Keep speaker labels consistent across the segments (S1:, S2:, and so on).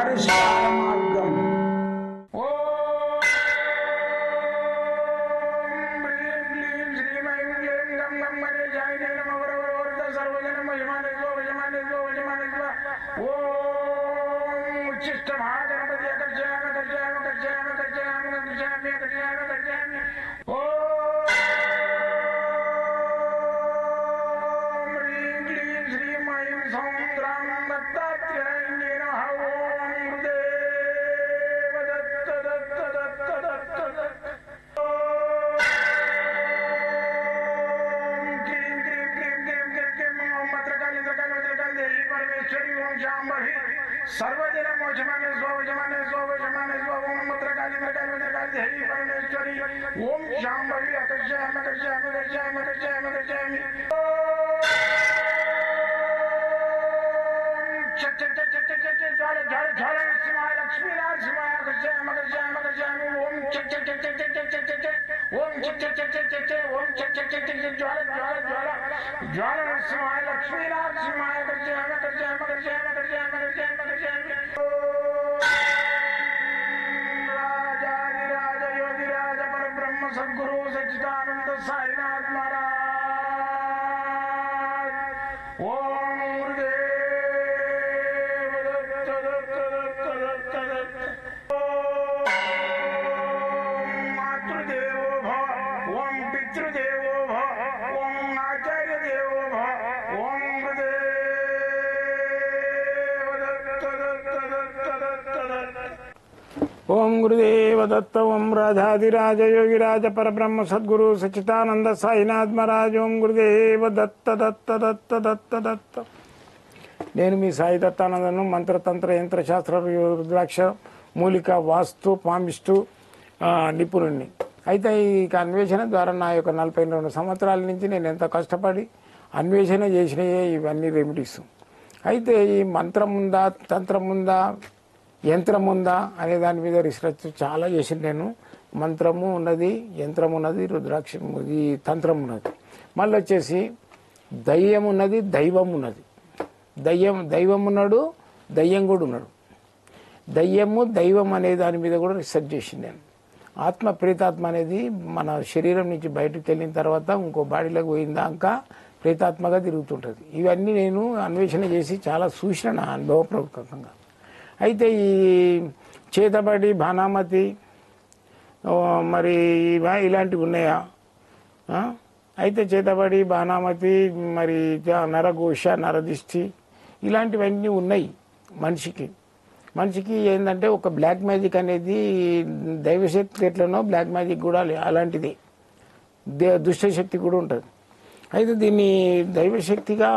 S1: పరిష్కార మార్గం. सर्वजन मोचमाने स्वजमाने स्वजमाने स्वम मुद्रकाली मकाली मकाली देवी परमेश्वरी ओम शांभवी अकर्षयामि अकर्षयामि अकर्षयामि अकर्षयामि अकर्षयामि चट चट चट चट चट ज्वाल ज्वाल ज्वाल नरसिंहाय लक्ष्मी नरसिंहाय अकर्षयामि अकर्षयामि अकर्षयामि ओम चट चट चट चट चट चट चट ओम चट चट चट चट चट ओम चट चट चट चट ज्वाल ज्वाल ज्वाल ज्वाल नरसिंहाय लक्ष्मी नरसिंहाय अकर्षयामि अकर्षयामि अकर्षयामि अकर्षयामि अकर्षयामि अकर्षयामि राजाधिराज योगिराज परब्रह्म सद्गुरु सच्चिदानंद साईनाथ महाराज ओम गुरुदेव दत्त दत्त दत्त दत्त दत्त ओम मातृदेवो भव ओम पितृदेवो भव ओम आचार्य देवो भव ओम ओम गुरुदेव दत्त ओम राधाधिराज योगिराज परब्रह्म सद्गुरु सच्चिदानंद साईनाथ महाराज ओम गुरुदेव दत्त दत्त दत्त दत्त दत्त నేను మీ సాయి దత్తానందను మంత్రతంత్ర యంత్రశాస్త్ర రుద్రాక్ష మూలిక వాస్తు పామిస్టు నిపుణుడిని. అయితే ఈ అన్వేషణ ద్వారా నా యొక్క 42 సంవత్సరాల నుంచి నేను ఎంత కష్టపడి అన్వేషణ చేసినాయే ఇవన్నీ రెమెడీస్. అయితే ఈ మంత్రం ఉందా తంత్రం ఉందా యంత్రం ఉందా అనే దాని మీద రీసెర్చ్ చాలా చేసింది నేను. మంత్రము ఉన్నది, యంత్రం ఉన్నది, రుద్రాక్ష ఈ తంత్రం ఉన్నది, మళ్ళీ వచ్చేసి దయ్యం ఉన్నది, దైవం ఉన్నది. దైవం ఉన్నాడు, దయ్యం కూడా ఉన్నాడు. దయ్యము దైవం అనే దాని మీద కూడా రీసెర్చ్ చేసింది నేను. ఆత్మ ప్రేతాత్మ అనేది మన శరీరం నుంచి బయటకు వెళ్ళిన తర్వాత ఇంకో బాడీలోకి పోయిందాక ప్రేతాత్మగా తిరుగుతుంటుంది. ఇవన్నీ నేను అన్వేషణ చేసి చాలా చూసిన నా అనుభవపూర్వకంగా. అయితే ఈ చేతబడి భానామతి మరి ఇలాంటివి ఉన్నాయా? అయితే చేతబడి భానామతి మరి నరఘోష నరదిష్టి ఇలాంటివన్నీ ఉన్నాయి మనిషికి ఏంటంటే ఒక బ్లాక్ మ్యాజిక్ అనేది దైవశక్తి ఎట్లనో బ్లాక్ మ్యాజిక్ కూడా అలాంటిది, దుష్టశక్తి కూడా ఉంటుంది. అయితే దీన్ని దైవశక్తిగా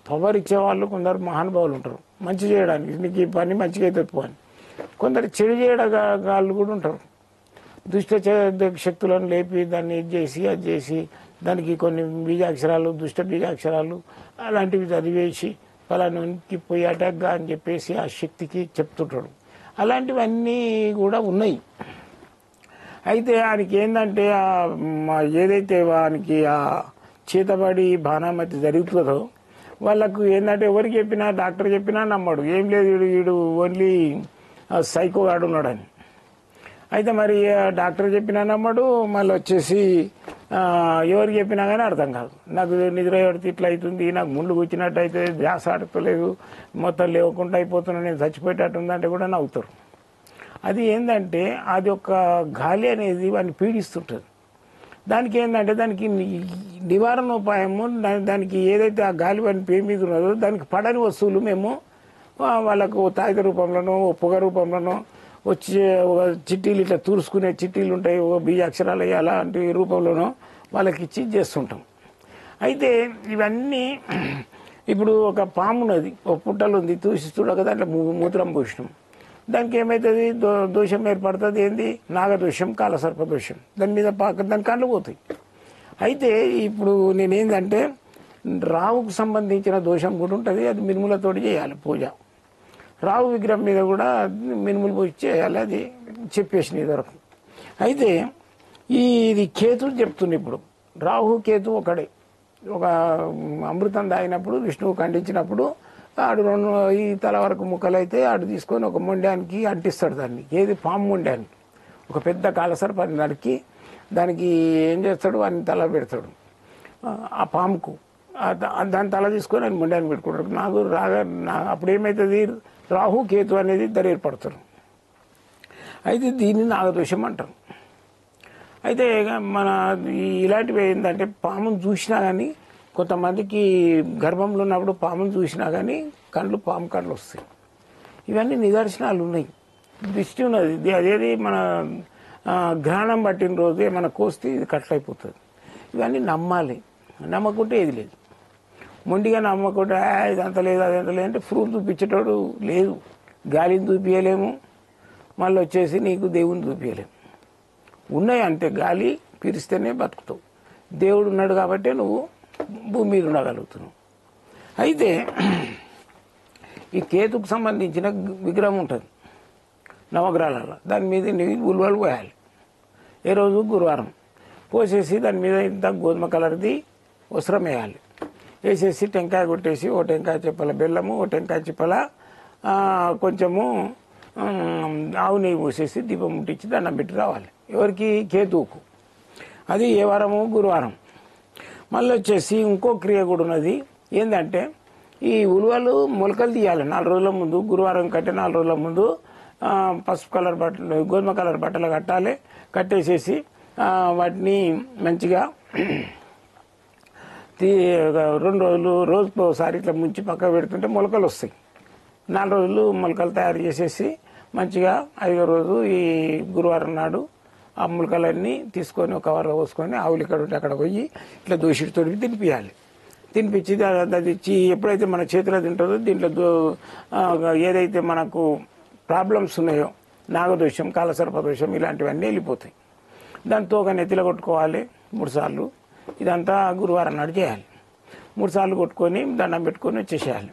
S1: పవర్ ఇచ్చేవాళ్ళు కొందరు మహానుభావులు ఉంటారు, మంచి చేయడానికి నీకు ఈ పని మంచిగా అయితే అని. కొందరు చెడు చేయడాళ్ళు కూడా ఉంటారు, దుష్ట శక్తులను లేపి దాన్ని ఇది చేసి అది చేసి దానికి కొన్ని బీజాక్షరాలు దుష్ట బీజాక్షరాలు అలాంటివి చదివేసి ఫలానికి పోయి అటాక్గా అని చెప్పేసి ఆ శక్తికి చెప్తుంటాడు. అలాంటివన్నీ కూడా ఉన్నాయి. అయితే ఆయనకి ఏంటంటే ఏదైతే వానికి ఆ చేతబడి భానామతి జరుగుతుందో వాళ్ళకు ఏంటంటే ఎవరికి చెప్పినా డాక్టర్ చెప్పినా నమ్మడు. ఏం లేదు వీడు ఓన్లీ సైకోగాడు ఉన్నాడని. అయితే మరి డాక్టర్ చెప్పినా నమ్మడు, మళ్ళీ వచ్చేసి ఎవరికి చెప్పినా కానీ అర్థం కాదు. నాకు నిద్ర పడితే ఇట్లా అవుతుంది, నాకు ముందు కూర్చున్నట్టు అయితే ధ్యాస ఆడుకోలేదు, మొత్తం లేవకుండా అయిపోతున్నా, నేను చచ్చిపోయేటట్టుందంటే కూడా నవ్వుతారు. అది ఏంటంటే అది ఒక గాలి అనేది వాడిని పీడిస్తుంటుంది. దానికి ఏంటంటే దానికి నివారణోపాయము, దానికి ఏదైతే ఆ గాలి వాడిని పే మీద ఉన్నదో దానికి పడని వస్తువులు మేము వాళ్ళకు తాయిత రూపంలోనో పొగ రూపంలోనో వచ్చి ఒక చిట్టీలు ఇట్లా తూర్చుకునే చిట్టీలు ఉంటాయి, ఒక బీజాక్షరాలు అలాంటి రూపంలోనో వాళ్ళకి ఇచ్చి చేస్తుంటాం. అయితే ఇవన్నీ ఇప్పుడు ఒక పాము ఉన్నది, ఒక పుట్టలు ఉంది, చూసి చూడక దాంట్లో మూత్రం పోసినాం, దానికి ఏమవుతుంది దోషం ఏర్పడుతుంది. ఏంది నాగదోషం కాలసర్ప దోషం, దాని మీద దాని కళ్ళు పోతాయి. అయితే ఇప్పుడు నేనేందంటే రావుకు సంబంధించిన దోషం కూడా ఉంటుంది, అది మినుములతోటి చేయాలి పూజ. రావు విగ్రహం మీద కూడా మినుములు పోసి చేయాలి, అది చెప్పేసిన ఇదివరకు. అయితే ఇది కేతు చెప్తుంది. ఇప్పుడు రాహు కేతు ఒకడే. ఒక అమృతం తాగినప్పుడు విష్ణువు ఖండించినప్పుడు ఆడు రెండు ఈ తల వరకు ముక్కలు అయితే ఆడు తీసుకొని ఒక మొండానికి అంటిస్తాడు దాన్ని, ఏది పాము మొండానికి. ఒక పెద్ద కాలసర్పాన్ని నరికి దానికి ఏం చేస్తాడు, వాడిని తల పెడతాడు ఆ పాముకు. దాని తల తీసుకొని ఆయన మొండానికి పెట్టుకుంటాడు. నాకు అప్పుడు ఏమవుతుంది, రాహు కేతు అనేది ఇద్దరు ఏర్పడతారు. అయితే దీన్ని నాగదోషం అంటారు. అయితే మన ఇలాంటివి ఏంటంటే పామును చూసినా కానీ, కొంతమందికి గర్భంలో ఉన్నప్పుడు పామును చూసినా కానీ పాము కళ్ళు వస్తాయి. ఇవన్నీ నిదర్శనాలు ఉన్నాయి, దృష్టి ఉన్నది. అదేది మన గ్రహణం పట్టిన రోజు ఏమైనా కోస్తే ఇది కట్లయిపోతుంది. ఇవన్నీ నమ్మాలి, నమ్మకుంటే ఏది లేదు. మొండిగా నమ్మకుంటే ఇదంతా లేదు అదంతా లేదు అంటే ప్రూఫ్ చూపించేటోడు లేదు. గాలిని చూపించలేము, మళ్ళీ వచ్చేసి నీకు దేవుని చూపించలేము. ఉన్నాయి అంతే, గాలి పీరిస్తేనే బతుకుతావు. దేవుడు ఉన్నాడు కాబట్టే నువ్వు భూమి మీద ఉండగలుగుతున్నావు. అయితే ఈ కేతుకు సంబంధించిన విగ్రహం ఉంటుంది నవగ్రహాలలో, దాని మీద ఉలువలు పోయాలి. ఏ రోజు గురువారం పోసేసి దాని మీద ఇంత గోధుమ కలర్ది వస్త్రం వేయాలి. వేసేసి టెంకాయ కొట్టేసి ఓ టెంకాయ చెప్పల బెల్లము, ఓ టెంకాయ చెప్పల కొంచెము ఆవు నెయ్యి పోసేసి దీపం ముట్టించి దండం పెట్టి రావాలి. ఎవరికి, కేతువుకు. అది ఏ వారము, గురువారం. మళ్ళీ వచ్చేసి ఇంకో క్రియ కూడా ఉన్నది. ఏంటంటే ఈ ఉలువలు మొలకలు తీయాలి 4 రోజుల ముందు. గురువారం కట్టే 4 రోజుల ముందు పసుపు కలర్ బట్టలు, గోధుమ కలర్ బట్టలు కట్టాలి. కట్టేసేసి వాటిని మంచిగా 2 రోజులు రోజుకు ఒకసారి ఇట్లా ముంచి పక్క పెడుతుంటే మొలకలు వస్తాయి. 4 రోజులు మొలకలు తయారు చేసేసి మంచిగా 5వ రోజు ఈ గురువారం నాడు ఆ మొలకలన్నీ తీసుకొని ఒక కవర్లో పోసుకొని ఆవులు ఇక్కడ ఉంటే అక్కడ పోయి ఇట్లా దోషిడి తొడిపి తినిపించాలి. తినిపించి అది ఇచ్చి ఎప్పుడైతే మన చేతిలో తింటుందో దీంట్లో ఏదైతే మనకు ప్రాబ్లమ్స్ ఉన్నాయో, నాగదోషం, కాలసర్పదోషం ఇలాంటివన్నీ వెళ్ళిపోతాయి. దాంతో ఒక నెత్తిలో కొట్టుకోవాలి 3 సార్లు. ఇదంతా గురువారం నాడు చేయాలి. 3 సార్లు కొట్టుకొని దండం పెట్టుకొని వచ్చేసేయాలి.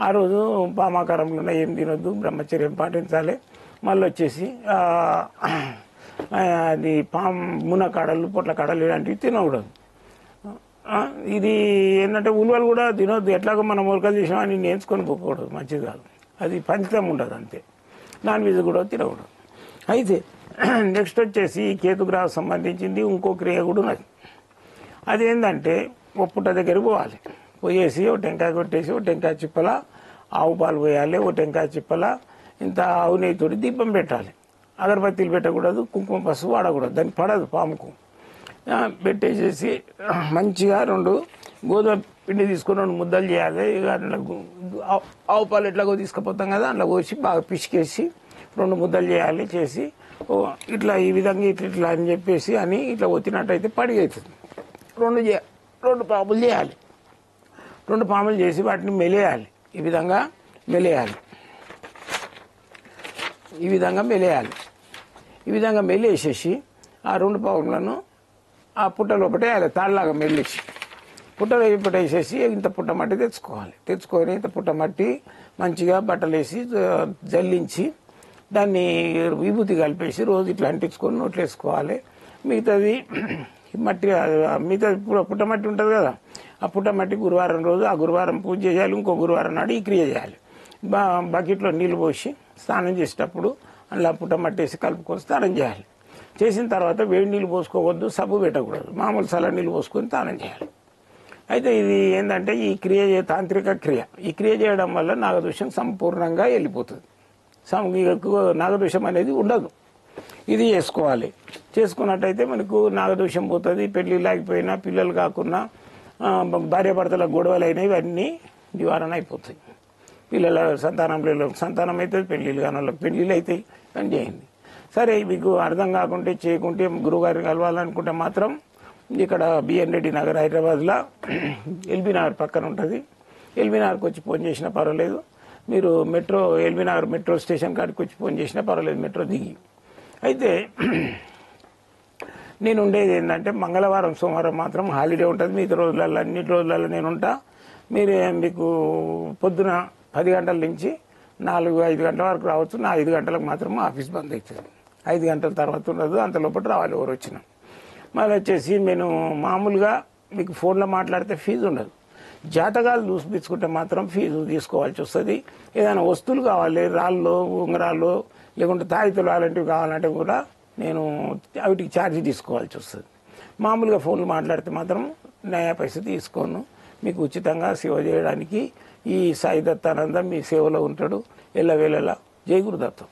S1: ఆ రోజు పామాకారంలో ఏం తినొద్దు, బ్రహ్మచర్యం పాటించాలి. మళ్ళీ వచ్చేసి అది మునకాడలు, పొట్ల కాడలు ఇలాంటివి తినకూడదు. ఇది ఏంటంటే ఉలువలు కూడా తినొద్దు. ఎట్లాగో మనం మొలకలు చేసామని నేర్చుకొని పోకూడదు, మంచిది కాదు. అది పంచితం ఉండదు అంతే. నాన్ వెజ్ కూడా తినకూడదు. అయితే నెక్స్ట్ వచ్చేసి కేతుగ్రహం సంబంధించింది ఇంకో క్రియ కూడా ఉన్నది. అదేంటంటే ఓ పుట్ట దగ్గరికి పోవాలి. పోయేసి ఓ టెంకాయ కొట్టేసి ఓ టెంకాయ చిప్పల ఆవు పాలు పోయాలి. ఓ టెంకాయ చిప్పల ఇంత ఆవు నెయ్యితోటి దీపం పెట్టాలి. అగరబత్తీలు పెట్టకూడదు, కుంకుమ పసుపు వాడకూడదు, దానికి పడదు పాముకు. పెట్టేసేసి మంచిగా 2 గోధుమ పిండి తీసుకొని 2 ముద్దలు చేయాలి. ఇక ఆవు పాలు ఎట్లాగో తీసుకుపోతాం కదా, అందులో పోసి బాగా పిసికేసి 2 ముద్దలు చేయాలి. చేసి ఇట్లా ఈ విధంగా ఇట్లా అని చెప్పేసి అని ఇట్లా ఒత్తినట్టయితే పడిగ అవుతుంది. 2 పాములు చేయాలి. 2 పాములు చేసి వాటిని మెలేయాలి. ఈ విధంగా మెలేయాలి. ఈ విధంగా మెలేసేసి ఆ 2 పాములను ఆ పుట్ట లోపల వేయాలి. తాళ్ళలాగా మెల్లేసి పుట్టలో వేసేసి ఇంత పుట్ట మట్టి తెచ్చుకొని ఇంత పుట్ట మట్టి మంచిగా బట్టలు వేసి జల్లించి దాన్ని విభూతి కలిపేసి రోజు ఇట్లా అంటించుకొని నోట్లు వేసుకోవాలి. మిగతాది పుట్టమట్టి ఉంటుంది కదా, ఆ పుట్టమట్టి గురువారం రోజు ఆ గురువారం పూజ చేయాలి. ఇంకో గురువారం నాడు ఈ క్రియ చేయాలి. బకెట్లో నీళ్ళు పోసి స్నానం చేసేటప్పుడు అందులో పుట్టమట్టి వేసి కలుపుకొని స్నానం చేయాలి. చేసిన తర్వాత వేడి నీళ్ళు పోసుకోవద్దు, సబ్బు పెట్టకూడదు, మామూలు చల్ల నీళ్ళు పోసుకొని స్నానం చేయాలి. అయితే ఇది ఏంటంటే ఈ క్రియ తాంత్రిక క్రియ. ఈ క్రియ చేయడం వల్ల నాగదోషం సంపూర్ణంగా వెళ్ళిపోతుంది. నాగదోషం అనేది ఉండదు. ఇది చేసుకున్నట్టయితే మనకు నాగదోషం పోతుంది. పెళ్లి లేకపోయినా, పిల్లలు కాకున్నా, భార్యాభర్తల గొడవలు అయినవి అన్నీ నివారణ అయిపోతాయి. పిల్లల సంతానం అవుతుంది, పెళ్లిళ్ళు కాని వాళ్ళకి పెళ్లిళ్ళు అవుతాయి. అని చేయండి. సరే, మీకు అర్థం కాకుంటే చేయకుంటే గురువుగారిని కలవాలనుకుంటే మాత్రం ఇక్కడ బిఎన్ రెడ్డి నగర్ హైదరాబాద్లో ఎల్బీ నగర్ పక్కన ఉంటుంది. ఎల్బీ నగర్కి వచ్చి ఫోన్ చేసినా పర్వాలేదు. మీరు ఎల్బీ నగర్ మెట్రో స్టేషన్ కాడికి వచ్చి ఫోన్ చేసినా పర్వాలేదు, మెట్రో దిగి. అయితే నేను ఉండేది ఏంటంటే మంగళవారం, సోమవారం మాత్రం హాలిడే ఉంటుంది. మిగతా రోజులలో అన్నిటి రోజులలో నేను ఉంటా. మీకు పొద్దున 10 గంటల నుంచి 4-5 గంటల వరకు రావచ్చు. నా 5 గంటలకు మాత్రం ఆఫీస్ బంద్ అవుతుంది. 5 గంటల తర్వాత ఉండదు. అంత లోపల రావాలి ఎవరు వచ్చినా. మళ్ళీ వచ్చేసి నేను మామూలుగా మీకు ఫోన్లో మాట్లాడితే ఫీజు ఉండదు. జాతకాలు చూపించుకుంటే మాత్రం ఫీజు తీసుకోవాల్సి వస్తుంది. ఏదైనా వస్తువులు కావాలి, రాళ్ళు, ఉంగరాలు, లేకుంటే తాయితులు అలాంటివి కావాలంటే కూడా నేను వాటికి ఛార్జీ తీసుకోవాల్సి వస్తుంది. మామూలుగా ఫోన్లు మాట్లాడితే మాత్రం నయా పైసలు తీసుకోను. మీకు ఉచితంగా సేవ చేయడానికి ఈ సాయి దత్తానంద మీ సేవలో ఉంటాడు ఎల్లవేళలా. జై గురుదత్తం.